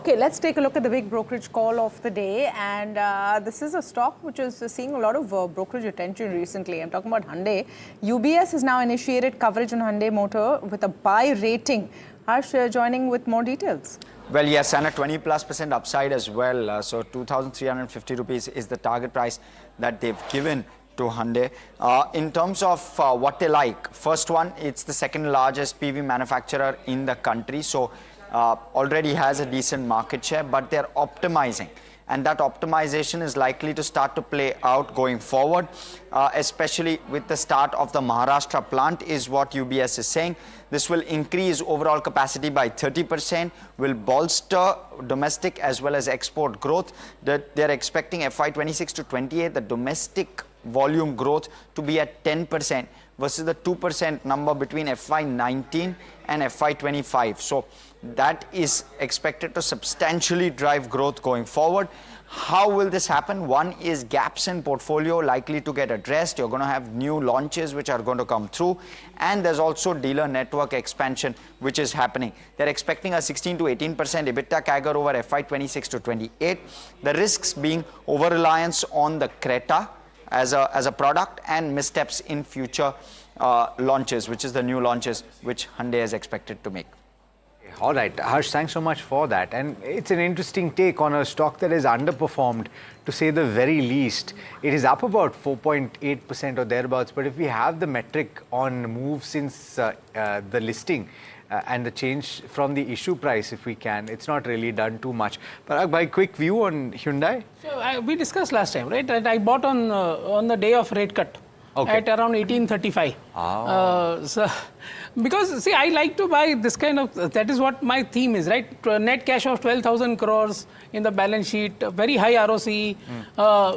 Okay, let's take a look at the big brokerage call of the day, and this is a stock which is seeing a lot of brokerage attention recently. I'm talking about Hyundai. UBS has now initiated coverage on Hyundai Motor with a buy rating. Hersh joining with more details. Well, yes, and a 20+% upside as well. So 2,350 rupees is the target price that they've given to Hyundai. In terms of what they like, first one, it's the second largest PV manufacturer in the country. So already has a decent market share, but they're optimizing. And that optimization is likely to start to play out going forward, especially with the start of the Maharashtra plant, is what UBS is saying. This will increase overall capacity by 30%, will bolster domestic as well as export growth. They're expecting FY26 to 28, the domestic volume growth to be at 10% versus the 2% number between FY19 and FY25. So that is expected to substantially drive growth going forward. How will this happen? One is gaps in portfolio likely to get addressed. You're going to have new launches which are going to come through, and there's also dealer network expansion which is happening. They're expecting a 16 to 18% EBITDA CAGR over FY26 to 28. The risks being over-reliance on the Creta as a product and missteps in future launches, which is the new launches which Hyundai is expected to make. All right, Harsh, thanks so much for that. And it's an interesting take on a stock that has underperformed, to say the very least. It is up about 4.8% or thereabouts. But if we have the metric on move since the listing and the change from the issue price, if we can, it's not really done too much. But by quick view on Hyundai? So we discussed last time, right? That I bought on the day of rate cut. Okay. At around 1835. Oh. So, because see, I like to buy this kind of, that is what my theme is, right? Net cash of 12,000 crores in the balance sheet, very high ROC,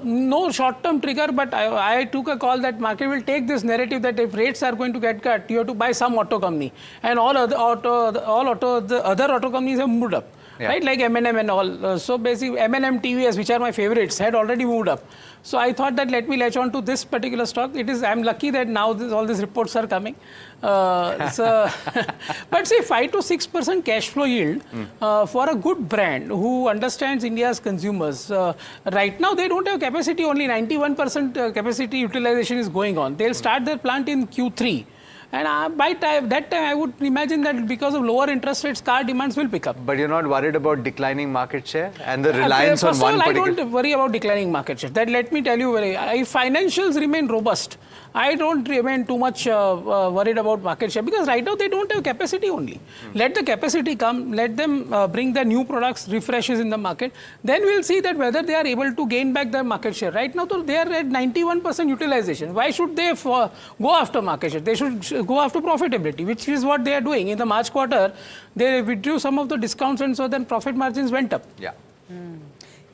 no short-term trigger, but I took a call that market will take this narrative that if rates are going to get cut, you have to buy some auto company. And all other auto companies have moved up. Yeah. Right, like M&M and all. So basically, M&M, TVS, which are my favorites, had already moved up. So I thought that let me latch on to this particular stock. I'm lucky that now all these reports are coming. But say 5 to 6% cash flow yield for a good brand who understands India's consumers. Right now, they don't have capacity. Only 91% capacity utilization is going on. They'll start their plant in Q3. And by that time, I would imagine that because of lower interest rates, car demands will pick up. But you're not worried about declining market share and the reliance on one particular... I don't worry about declining market share. That, let me tell you, if financials remain robust, I don't remain too much worried about market share, because right now they don't have capacity only. Let the capacity come, let them bring the new products, refreshes in the market. Then we'll see that whether they are able to gain back their market share. Right now, they are at 91% utilization. Why should they go after market share? They should go after profitability, which is what they are doing. In the March quarter, they withdrew some of the discounts, and so then profit margins went up. Yeah.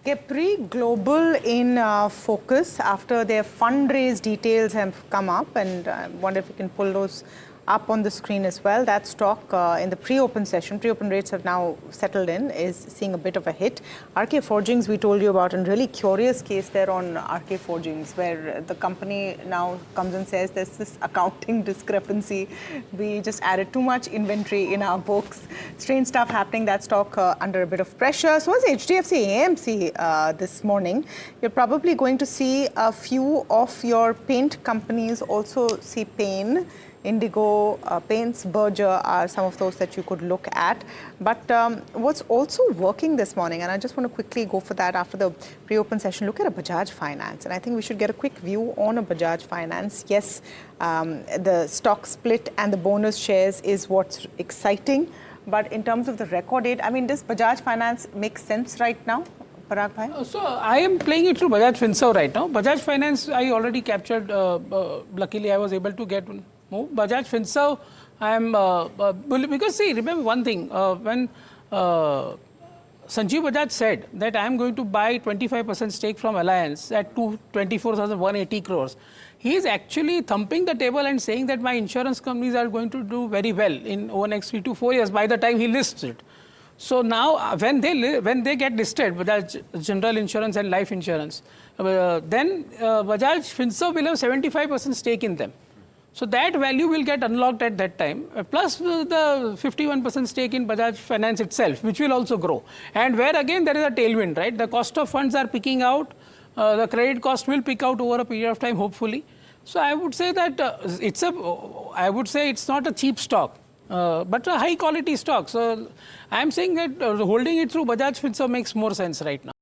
Capri Global in focus after their fundraise details have come up, and I wonder if we can pull those up on the screen as well. That stock in the pre-open session, pre-open rates have now settled in, is seeing a bit of a hit. RK Forgings, we told you about, and really curious case there on RK Forgings, where the company now comes and says there's this accounting discrepancy. We just added too much inventory in our books. Strange stuff happening. That stock under a bit of pressure. So was HDFC AMC this morning. You're probably going to see a few of your paint companies also see pain. Indigo, Paints, Berger are some of those that you could look at. But what's also working this morning, and I just want to quickly go for that after the pre-open session, look at a Bajaj Finance. And I think we should get a quick view on a Bajaj Finance. Yes, the stock split and the bonus shares is what's exciting. But in terms of the record date, I mean, does Bajaj Finance make sense right now? Parag bhai? So I am playing it through Bajaj Finserv right now. Bajaj Finance, I already captured. Luckily, I was able to get move. Bajaj Finserv, I am because see, remember one thing, when Sanjeev Bajaj said that I am going to buy 25% stake from Alliance at 24,180 crores, he is actually thumping the table and saying that my insurance companies are going to do very well in over next 3 to 4 years by the time he lists it. So now, when they get listed, Bajaj General Insurance and Life Insurance, then Bajaj Finserv will have 75% stake in them. So that value will get unlocked at that time, plus the 51% stake in Bajaj Finance itself, which will also grow. And where again there is a tailwind, right? The cost of funds are picking out, the credit cost will pick out over a period of time, hopefully. So I would say that it's not a cheap stock, but a high quality stock. So I am saying that holding it through Bajaj Finserv makes more sense right now.